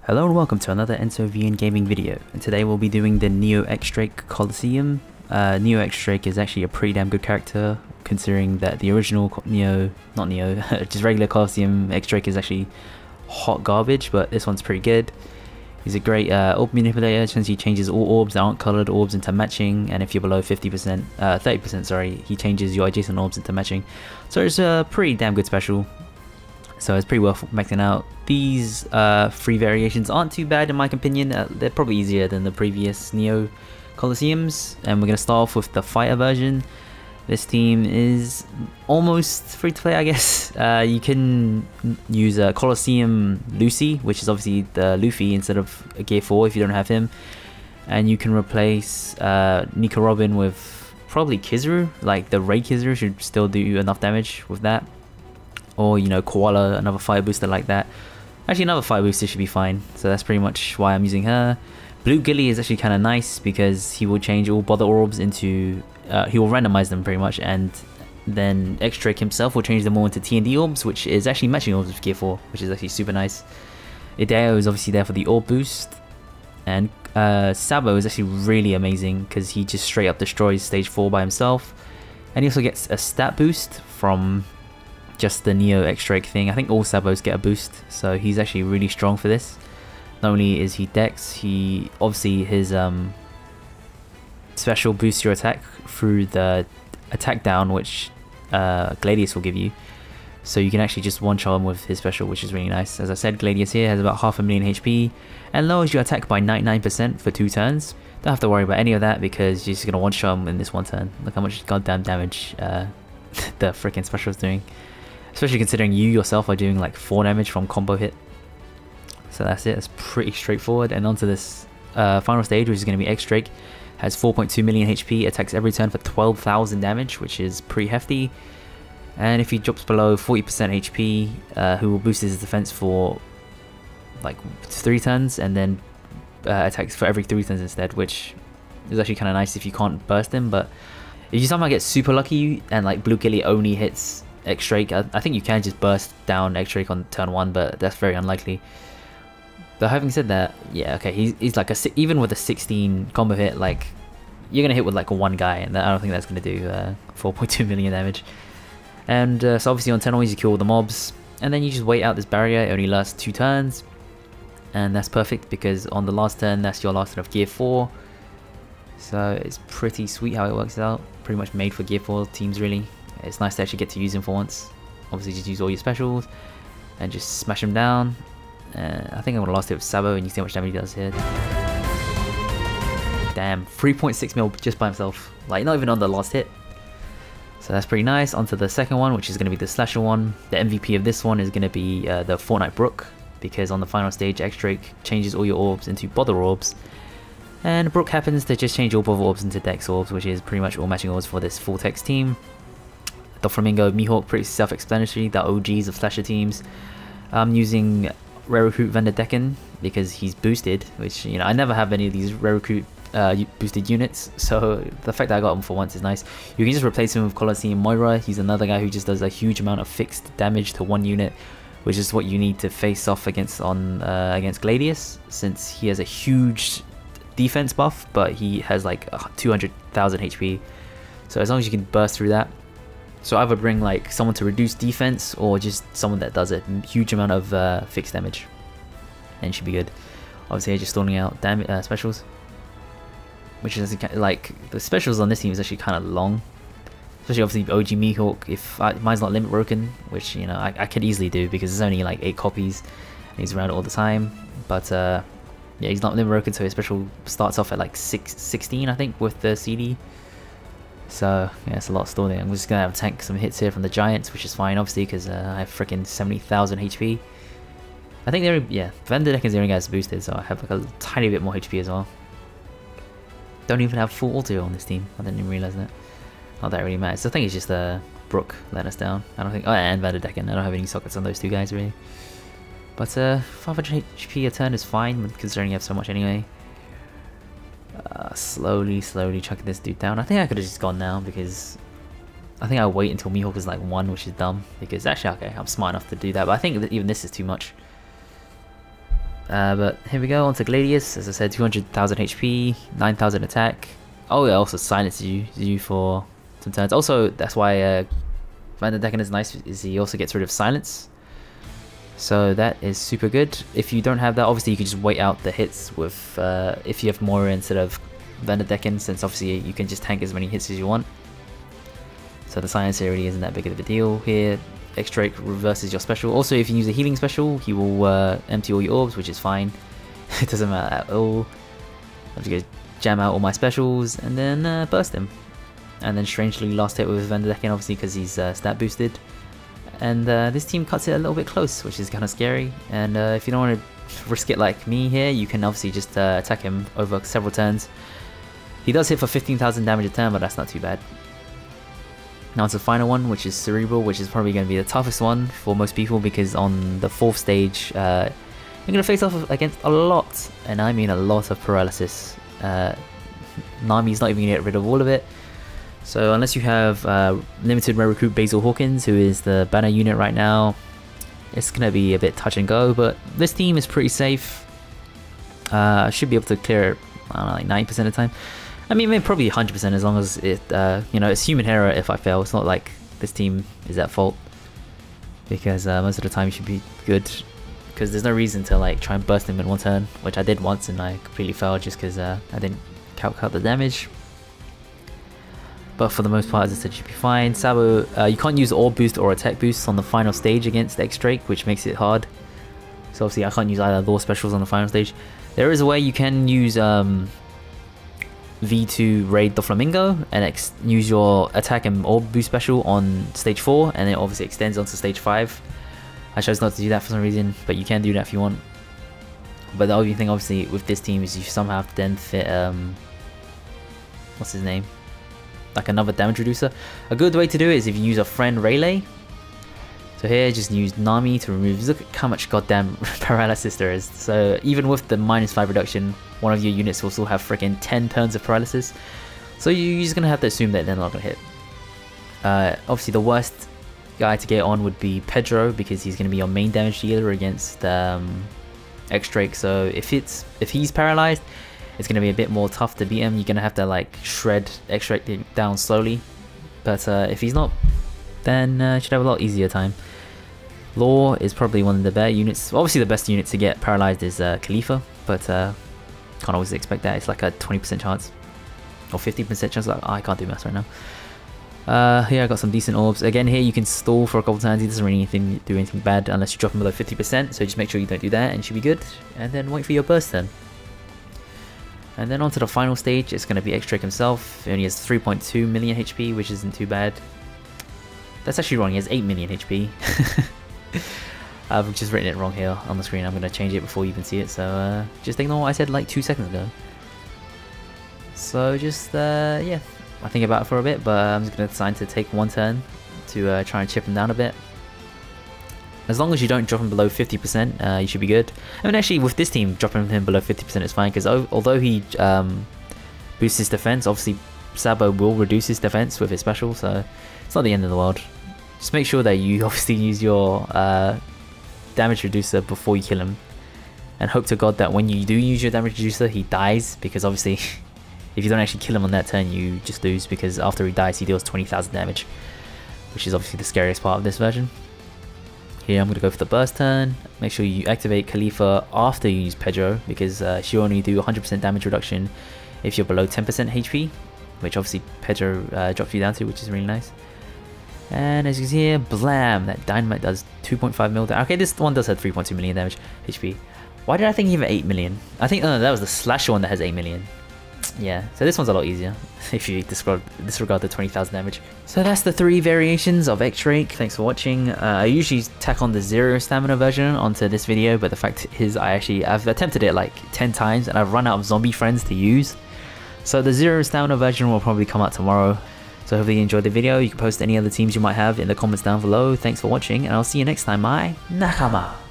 Hello and welcome to another EnsoVN gaming video, and today we'll be doing the Neo X-Drake Colosseum. Neo X-Drake is actually a pretty damn good character, considering that the original just regular Colosseum X-Drake is actually hot garbage, but this one's pretty good. He's a great orb manipulator since he changes all orbs that aren't colored orbs into matching, and if you're below 30%, sorry, he changes your adjacent orbs into matching. So it's a pretty damn good special. So it's pretty worth maxing out. These free variations aren't too bad in my opinion. They're probably easier than the previous Neo Colosseums. And we're going to start off with the fighter version. This team is almost free to play, I guess. You can use a Colosseum Lucy, which is obviously the Luffy instead of a Gear 4 if you don't have him. And you can replace Nico Robin with probably Kizaru. Like the Raid Kizaru should still do enough damage with that. Or, you know, Koala, another fire booster like that. Actually, another fire booster should be fine. So that's pretty much why I'm using her. Blue Gilly is actually kind of nice because he will change all bother orbs into... he will randomize them pretty much. And then X-Drake himself will change them all into T&D orbs, which is actually matching orbs with Gear 4, which is actually super nice. Ideo is obviously there for the orb boost. And Sabo is actually really amazing because he just straight up destroys stage 4 by himself. And he also gets a stat boost from... just the Neo X-Drake thing. I think all Sabos get a boost, so he's actually really strong for this. Not only is he Dex, he obviously his special boosts your attack through the attack down, which Gladius will give you. So you can actually just one-shot him with his special, which is really nice. As I said, Gladius here has about 500,000 HP and lowers your attack by 99% for 2 turns. Don't have to worry about any of that because you're just gonna one-shot him in this 1 turn. Look how much goddamn damage the freaking special is doing. Especially considering you yourself are doing like 4 damage from combo hit. So that's it, it's pretty straightforward. And onto this final stage, which is going to be X-Drake. Has 4.2 million HP, attacks every turn for 12,000 damage, which is pretty hefty. And if he drops below 40% HP, who will boost his defense for like 3 turns, and then attacks for every 3 turns instead, which is actually kind of nice if you can't burst him. But if you somehow get super lucky and like Blue Gilly only hits X-Drake, I think you can just burst down X-Drake on turn 1, but that's very unlikely. But having said that, yeah, okay, he's like even with a 16 combo hit, like you're gonna hit with like 1 guy, and I don't think that's gonna do 4.2 million damage. And so obviously on turn 1 you kill all the mobs, and then you just wait out this barrier. It only lasts 2 turns, and that's perfect because on the last turn that's your last turn of Gear 4. So it's pretty sweet how it works out. Pretty much made for Gear 4 teams really. It's nice to actually get to use him for once. Obviously just use all your specials and just smash him down. I think I'm going to last hit with Sabo, and you see how much damage he does here. Damn, 3.6 mil just by himself. Like not even on the last hit. So that's pretty nice. Onto the second one, which is going to be the slasher one. The MVP of this one is going to be the Fortnite Brook, because on the final stage X-Drake changes all your orbs into bother orbs. And Brook happens to just change all bother orbs into Dex orbs, which is pretty much all matching orbs for this full text team. Doflamingo, Mihawk, pretty self-explanatory, the OGs of slasher teams. I'm using Rare Recruit Vanderdecken because he's boosted, which, you know, I never have any of these Rare Recruit boosted units, so the fact that I got him for once is nice. You can just replace him with Colosseum Moira. He's another guy who just does a huge amount of fixed damage to 1 unit, which is what you need to face off against against Gladius, since he has a huge defense buff, but he has like 200,000 HP. So as long as you can burst through that. So either bring like someone to reduce defense, or just someone that does a huge amount of fixed damage, and should be good. Obviously I'm just stalling out specials, which is like the specials on this team is actually kind of long, especially obviously OG Mihawk. If mine's not limit broken, which, you know, I could easily do because there's only like 8 copies and he's around all the time. But yeah, he's not limit broken, so his special starts off at like 16 I think with the CD. So yeah, it's a lot of stalling. I'm just gonna have to tank some hits here from the Giants, which is fine obviously because I have freaking 70,000 HP. I think Vanderdecken's the only guy that's boosted, so I have like a tiny bit more HP as well. Don't even have full auto on this team. I didn't even realize that. Not that it really matters. I think it's just Brook letting us down. I don't think. Oh, and Vanderdecken. I don't have any sockets on those 2 guys really. But 500 HP a turn is fine considering you have so much anyway. Slowly chucking this dude down. I think I could have just gone now because I think I'll wait until Mihawk is like 1, which is dumb because actually, okay, I'm smart enough to do that, but I think that even this is too much. But here we go, on to Gladius. As I said, 200,000 HP, 9,000 attack. Oh, yeah, also silences you for some turns. Also, that's why Vanderdecken is nice, is he also gets rid of silence. So that is super good. If you don't have that, obviously you can just wait out the hits with if you have Moira instead of Vanderdecken, since obviously you can just tank as many hits as you want. So the silence here really isn't that big of a deal here. X-Drake reverses your special. Also, if you use a healing special, he will empty all your orbs, which is fine. It doesn't matter at all. I have to go jam out all my specials and then burst him. And then strangely last hit with Vanderdecken, obviously because he's stat boosted. And this team cuts it a little bit close, which is kind of scary. And if you don't want to risk it like me here, you can obviously just attack him over several turns. He does hit for 15,000 damage a turn, but that's not too bad. Now to the final one, which is Cerebral, which is probably going to be the toughest one for most people, because on the 4th stage, you're going to face off against a lot, and I mean a lot of paralysis. Nami's not even going to get rid of all of it. So unless you have limited rare recruit Basil Hawkins, who is the banner unit right now, it's going to be a bit touch and go, but this team is pretty safe. I should be able to clear it, I don't know, like 90% of the time. I mean, maybe probably 100% as long as it, you know, it's human error if I fail. It's not like this team is at fault, because most of the time you should be good, because there's no reason to like try and burst him in one turn, which I did once and I completely failed just because I didn't calc out the damage. But for the most part, as I said, you should be fine. Sabo, you can't use orb boost or attack boost on the final stage against X-Drake, which makes it hard. So obviously I can't use either law specials on the final stage. There is a way you can use V2 raid Doflamingo and use your attack and orb boost special on stage 4, and it obviously extends onto stage 5. I chose not to do that for some reason, but you can do that if you want. But the only thing obviously with this team is you somehow have to then fit what's his name, like another damage reducer. A good way to do it is if you use a friend Rayleigh. So here just use Nami to remove, look at how much goddamn paralysis there is. So even with the -5 reduction, one of your units will still have freaking 10 turns of paralysis. So you're just going to have to assume that they're not going to hit. Obviously the worst guy to get on would be Pedro, because he's going to be your main damage dealer against X-Drake. So if he's paralyzed, it's going to be a bit more tough to beat him. You're going to have to like shred X-Drake down slowly. But if he's not, then you should have a lot easier time. Law is probably one of the better units. Obviously the best unit to get paralyzed is Khalifa, but can't always expect that. It's like a 20% chance or 50% chance. I can't do maths right now. Here I got some decent orbs. Again, here you can stall for a couple turns. He doesn't really do anything bad unless you drop him below 50%, so just make sure you don't do that and you should be good. And then wait for your burst turn. And then on to the final stage, it's going to be X-Drake himself. He only has 3.2 million HP, which isn't too bad. That's actually wrong, he has 8 million HP. I've just written it wrong here on the screen. I'm going to change it before you even see it, so just ignore what I said like 2 seconds ago. So just, yeah, I think about it for a bit, but I'm just going to decide to take one turn to try and chip him down a bit. As long as you don't drop him below 50%, you should be good. I mean, actually, with this team, dropping him below 50% is fine, because although he boosts his defense, obviously Sabo will reduce his defense with his special, so it's not the end of the world. Just make sure that you obviously use your damage reducer before you kill him, and hope to God that when you do use your damage reducer, he dies, because obviously if you don't actually kill him on that turn, you just lose, because after he dies, he deals 20,000 damage, which is obviously the scariest part of this version. Here I'm going to go for the burst turn. Make sure you activate Khalifa after you use Pedro, because she'll only do 100% damage reduction if you're below 10% HP, which obviously Pedro drops you down to, which is really nice. And as you can see here, blam, that dynamite does 2.5 mil damage. Okay, this one does have 3.2 million damage HP. Why did I think he had 8 million? I think, no, that was the slasher one that has 8 million. Yeah, so this one's a lot easier if you disregard the 20,000 damage. So that's the 3 variations of X-Drake. Thanks for watching. I usually tack on the 0 stamina version onto this video, but the fact is I've attempted it like 10 times and I've run out of zombie friends to use. So the 0 stamina version will probably come out tomorrow. So hopefully you enjoyed the video. You can post any other teams you might have in the comments down below. Thanks for watching, and I'll see you next time, my nakama.